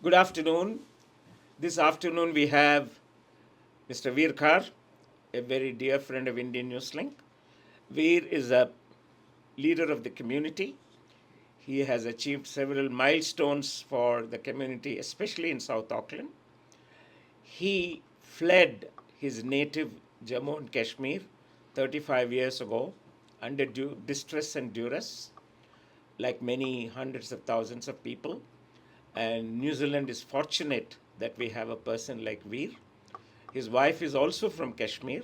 Good afternoon. This afternoon we have Mr. Veer Khar, a very dear friend of Indian Newslink. Veer is a leader of the community. He has achieved several milestones for the community, especially in South Auckland. He fled his native Jammu and Kashmir 35 years ago under distress and duress, like many hundreds of thousands of people. And New Zealand is fortunate that we have a person like Veer. His wife is also from Kashmir,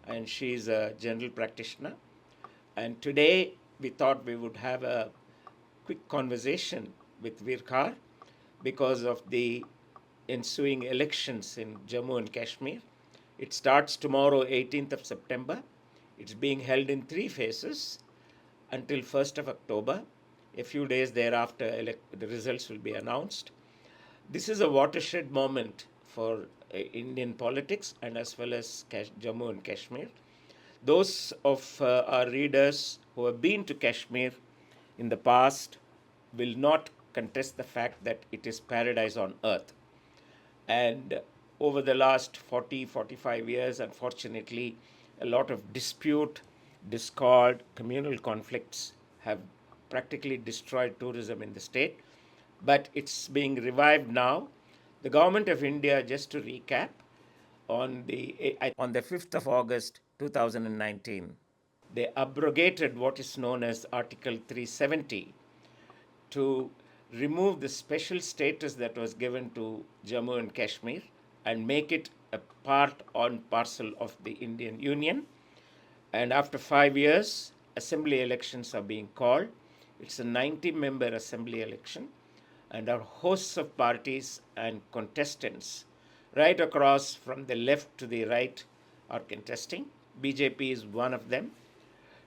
and she is a general practitioner. And today we thought we would have a quick conversation with Veer Khar because of the ensuing elections in Jammu and Kashmir. It starts tomorrow, 18th of September. It's being held in three phases until 1st of October. A few days thereafter, the results will be announced. This is a watershed moment for Indian politics and as well as Jammu and Kashmir. Those of our readers who have been to Kashmir in the past will not contest the fact that it is paradise on earth. And over the last 45 years, unfortunately, a lot of dispute, discord, communal conflicts have practically destroyed tourism in the state. But it's being revived now. The government of India, just to recap, on the 5th of August 2019, they abrogated what is known as Article 370 to remove the special status that was given to Jammu and Kashmir and make it a part and parcel of the Indian Union. And after 5 years, assembly elections are being called. It's a 90-member assembly election, and our hosts of parties and contestants right across from the left to the right are contesting. BJP is one of them.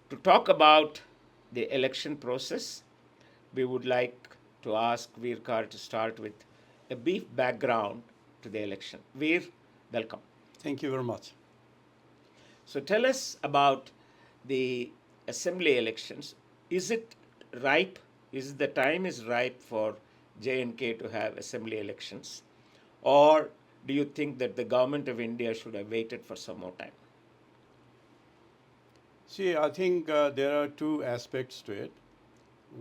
To talk about the election process, we would like to ask Veer Khar to start with a brief background to the election. Veer, welcome. Thank you very much. So tell us about the assembly elections. Is it ripe? Is the time is ripe for J&K to have assembly elections? Or do you think that the government of India should have waited for some more time? See, I think there are two aspects to it.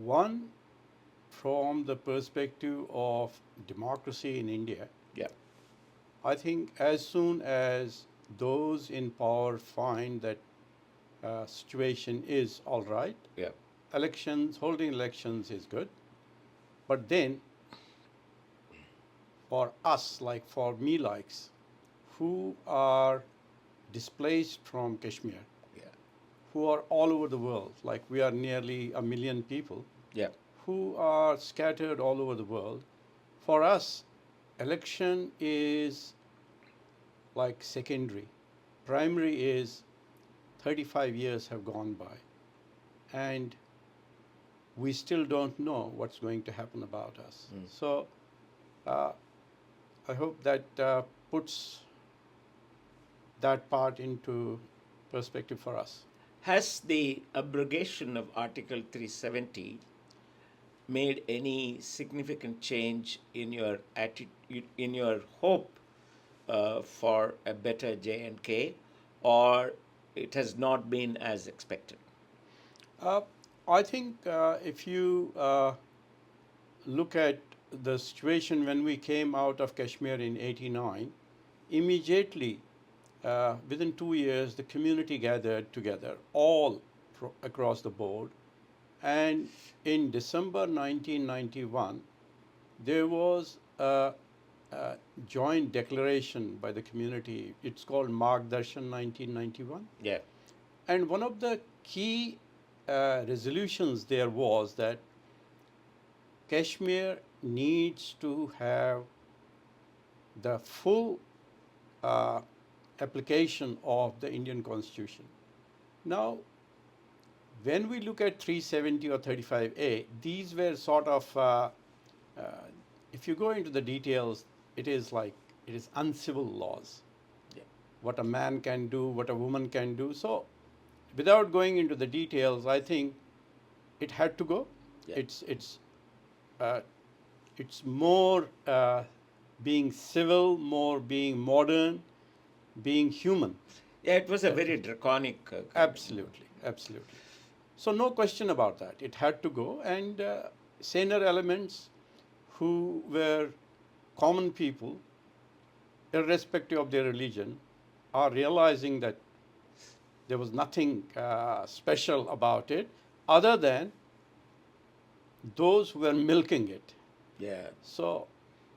One, from the perspective of democracy in India, Yeah. I think as soon as those in power find that situation is all right, Yeah. holding elections is good. But then, for us, like for me likes, who are displaced from Kashmir, Yeah. who are all over the world, like we are nearly 1 million people, Yeah. who are scattered all over the world. For us, election is like secondary. Primary is 35 years have gone by, and we still don't know what's going to happen about us. So uh, I hope that puts that part into perspective for us. Has the abrogation of Article 370 made any significant change in your attitude, in your hope for a better J&K, or it has not been as expected? Uh, I think if you look at the situation when we came out of Kashmir in '89, immediately within 2 years, the community gathered together, all across the board. And in December 1991, there was a joint declaration by the community. It's called Margdarshan 1991. Yeah. And one of the key resolutions there was that Kashmir needs to have the full application of the Indian Constitution. Now, when we look at 370 or 35A, these were sort of, if you go into the details, it is uncivil laws. Yeah. What a man can do, what a woman can do. So, without going into the details, I think it had to go. Yeah. It's more being civil, more being modern, being human. Yeah, it was a very draconic Absolutely, absolutely. So no question about that. It had to go, and saner elements who were common people, irrespective of their religion, are realizing that there was nothing special about it, other than those who were milking it. Yeah. So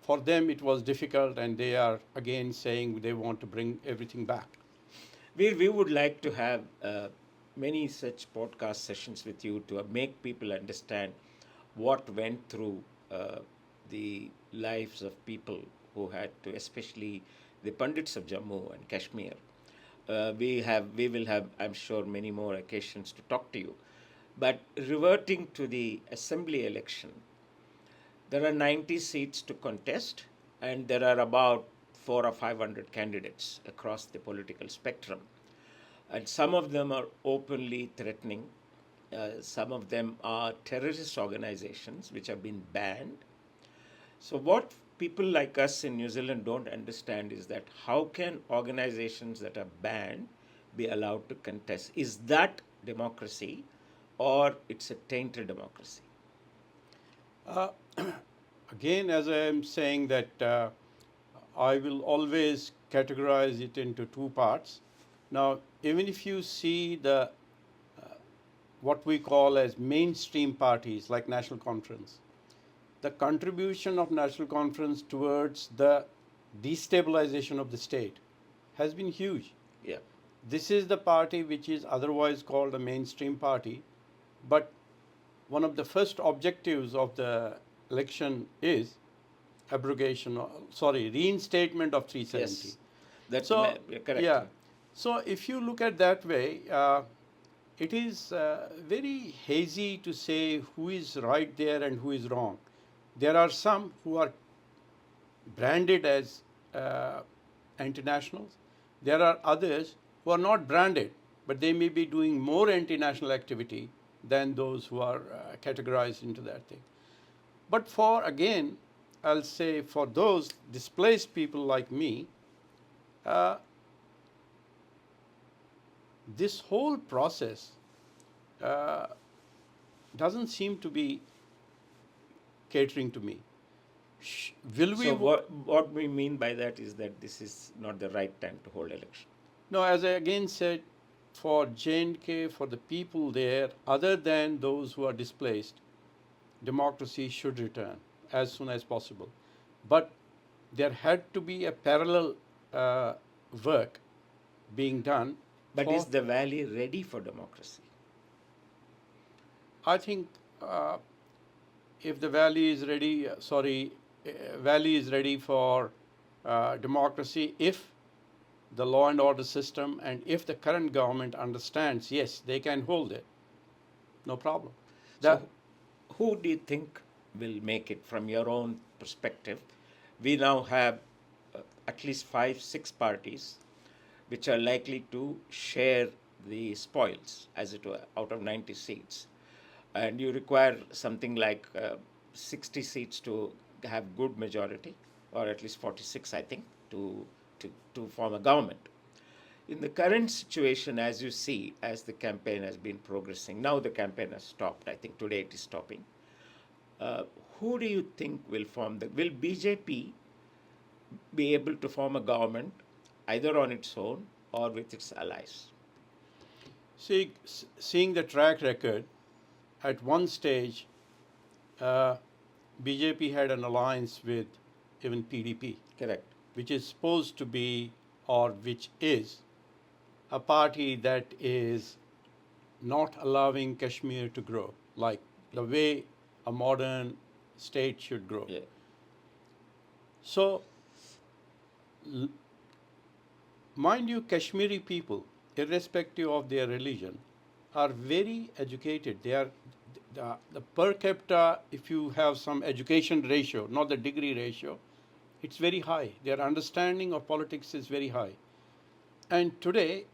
for them it was difficult, and they are again saying they want to bring everything back. We would like to have many such podcast sessions with you to make people understand what went through the lives of people who had to, especially the Pandits of Jammu and Kashmir. We will have, I'm sure, many more occasions to talk to you. But reverting to the assembly election, there are 90 seats to contest, and there are about 400 or 500 candidates across the political spectrum. And some of them are openly threatening. Some of them are terrorist organizations which have been banned. So, what people like us in New Zealand don't understand is that how can organizations that are banned be allowed to contest? Is that democracy, or it's a tainted democracy? Uh, Again, as I am saying that I will always categorize it into two parts. Now, even if you see the what we call as mainstream parties like National Conference, the contribution of National Conference towards the destabilization of the state has been huge. Yeah. This is the party which is otherwise called a mainstream party, but one of the first objectives of the election is reinstatement of 370. Yes. That's So, correct. yeah. So, if you look at that way, it is very hazy to say who is right there and who is wrong. There are some who are branded as anti-nationals. There are others who are not branded, but they may be doing more anti-national activity than those who are categorized into that thing. But for, again, I'll say for those displaced people like me, uh, this whole process uh, doesn't seem to be catering to me. Will we? So what we mean by that is that this is not the right time to hold election. No, as I again said, for J&K, for the people there, other than those who are displaced, democracy should return as soon as possible. But there had to be a parallel work being done. But for, is the valley ready for democracy? I think if the valley is ready, valley is ready for democracy if the law and order system and if the current government understands, yes, they can hold it. No problem. So, who do you think will make it from your own perspective? We now have at least 5, 6 parties which are likely to share the spoils, as it were, out of 90 seats. And you require something like 60 seats to have good majority, or at least 46, I think, to form a government. In the current situation, as you see, as the campaign has been progressing, now the campaign has stopped. I think today it is stopping. Who do you think will form will BJP be able to form a government either on its own or with its allies? Seeing the track record, at one stage, BJP had an alliance with even PDP. Correct. Which is supposed to be, or which is, a party that is not allowing Kashmir to grow, like the way a modern state should grow. Yeah. So, mind you, Kashmiri people, irrespective of their religion, are very educated. They are the per capita, if you have some education ratio, not the degree ratio, it's very high. Their understanding of politics is very high. And today,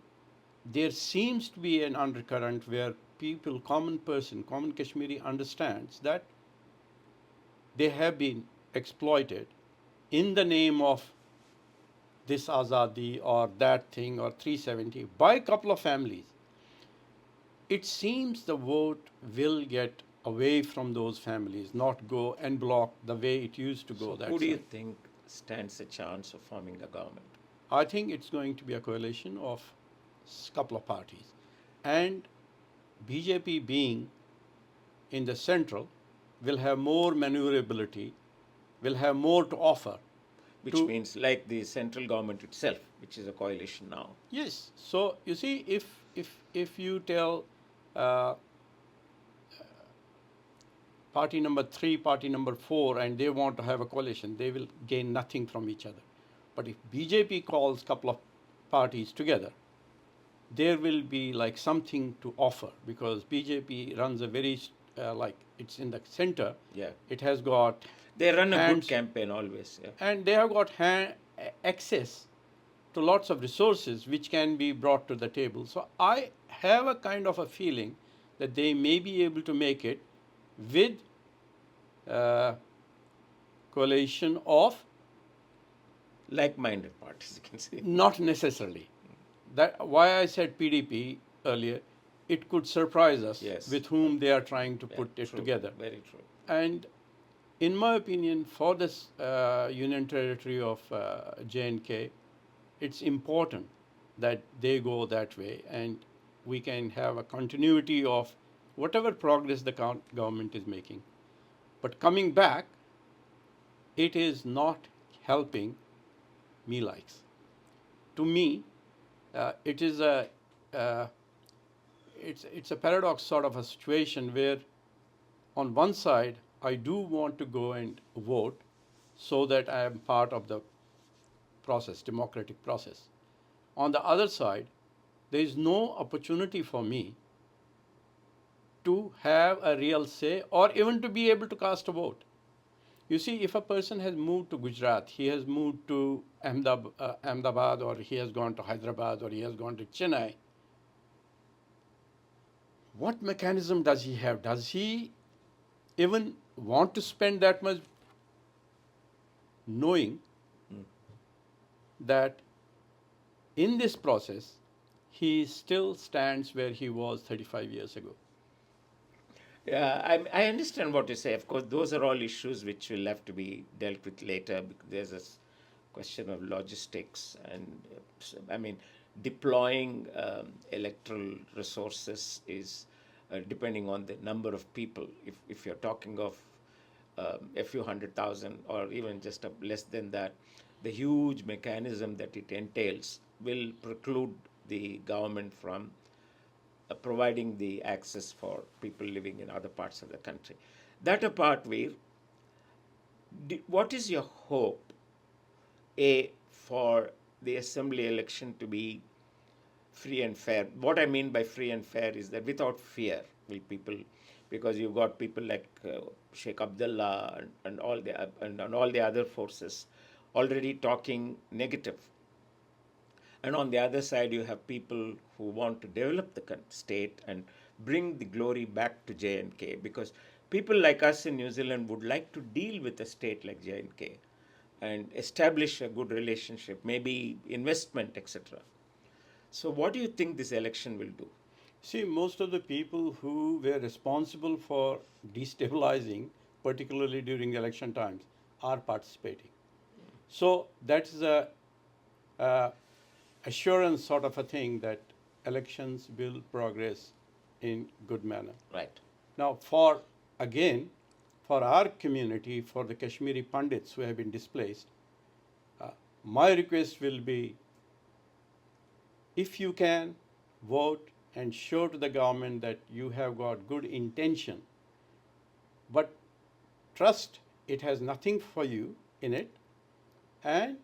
there seems to be an undercurrent where people, common Kashmiri understands that they have been exploited in the name of this azadi or that thing or 370 by a couple of families, it seems the vote will get away from those families, not go en bloc the way it used to go. So who do you think stands a chance of forming a government? I think it's going to be a coalition of a couple of parties. And BJP being in the central will have more maneuverability, will have more to offer. Which means like the central government itself, which is a coalition now. Yes. So you see, if you tell uh, party number 3, party number 4, and they want to have a coalition, they will gain nothing from each other. But if BJP calls a couple of parties together, there will be like something to offer, because BJP runs a very like it's in the center. Yeah. It has got They run a hands, good campaign always. Yeah. and they have got access to lots of resources which can be brought to the table. So I have a kind of a feeling that they may be able to make it with coalition of Like-minded parties, you can say. not necessarily. That why I said PDP earlier, it could surprise us Yes. with whom they are trying to Yeah, put it true. together. Very true. And in my opinion, for this union territory of J&K, it's important that they go that way, and we can have a continuity of whatever progress the government is making. But coming back, it is not helping me likes. To me, it is it's a paradox sort of a situation where on one side I do want to go and vote so that I am part of the process, democratic process. On the other side, there is no opportunity for me to have a real say or even to be able to cast a vote. You see, if a person has moved to Gujarat, he has moved to Ahmedabad, or he has gone to Hyderabad, or he has gone to Chennai, what mechanism does he have? Does he even want to spend that much, knowing that in this process he still stands where he was 35 years ago? Yeah, I understand what you say. Of course, those are all issues which will have to be dealt with later, because there's a question of logistics and, I mean, deploying electoral resources is depending on the number of people. If you're talking of a few 100,000 or even just less than that, the huge mechanism that it entails will preclude the government from providing the access for people living in other parts of the country. That apart, Veer, what is your hope, for the assembly election to be free and fair? What I mean by free and fair is that without fear will people, because you've got people like Sheikh Abdullah and all the other forces already talking negative. And on the other side, you have people who want to develop the state and bring the glory back to J&K, because people like us in New Zealand would like to deal with a state like J&K and establish a good relationship, maybe investment, etc. So what do you think this election will do? See, most of the people who were responsible for destabilizing, particularly during election times, are participating. So that is a assurance sort of a thing that elections will progress in good manner. Right. Now, again, for our community, for the Kashmiri Pandits who have been displaced, my request will be, if you can, vote and show to the government that you have got good intention, but trust it has nothing for you in it. And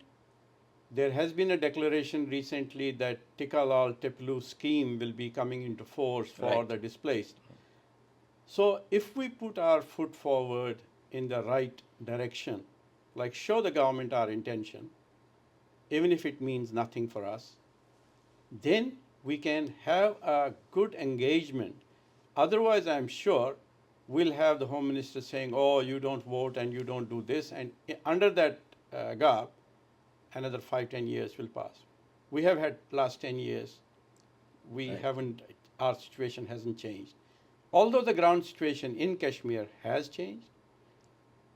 there has been a declaration recently that Tikalal Teplu scheme will be coming into force for Right. the displaced. So if we put our foot forward in the right direction, like show the government our intention, even if it means nothing for us, then we can have a good engagement. Otherwise, I'm sure we'll have the Home Minister saying, oh, you don't vote and you don't do this. And under that gap, another 5, 10 years will pass. We have had last 10 years, we Right. haven't, our situation hasn't changed. Although the ground situation in Kashmir has changed,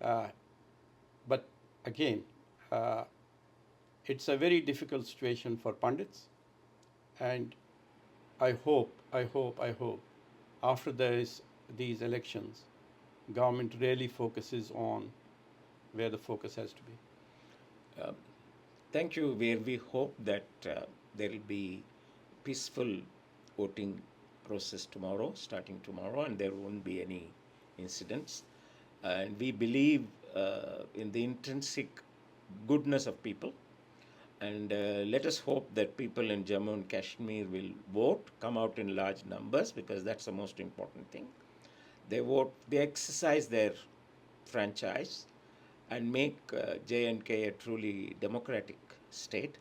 uh, but again, uh, it's a very difficult situation for pundits. And I hope, after these elections, government really focuses on where the focus has to be. Thank you, Veer. We hope that there will be peaceful voting process tomorrow, starting tomorrow, and there won't be any incidents. And we believe in the intrinsic goodness of people. And let us hope that people in Jammu and Kashmir will vote, come out in large numbers, because that's the most important thing. They vote, they exercise their franchise and make J&K a truly democratic state.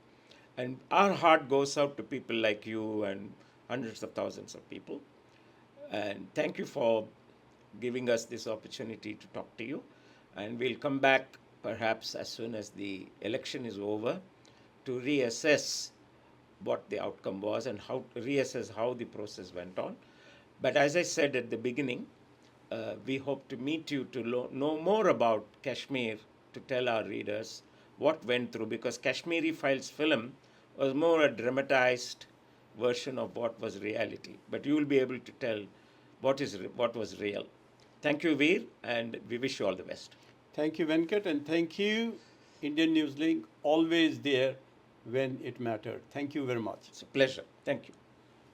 And our heart goes out to people like you and hundreds of thousands of people. And thank you for giving us this opportunity to talk to you. And we'll come back perhaps as soon as the election is over to reassess what the outcome was and how reassess how the process went on. But as I said at the beginning, we hope to meet you to know more about Kashmir, to tell our readers what went through, because Kashmiri Files film was more a dramatized version of what was reality. But you will be able to tell what was real. Thank you, Veer, and we wish you all the best. Thank you, Venkat, and thank you, Indian Newslink, always there when it mattered. Thank you very much. It's a pleasure. Thank you.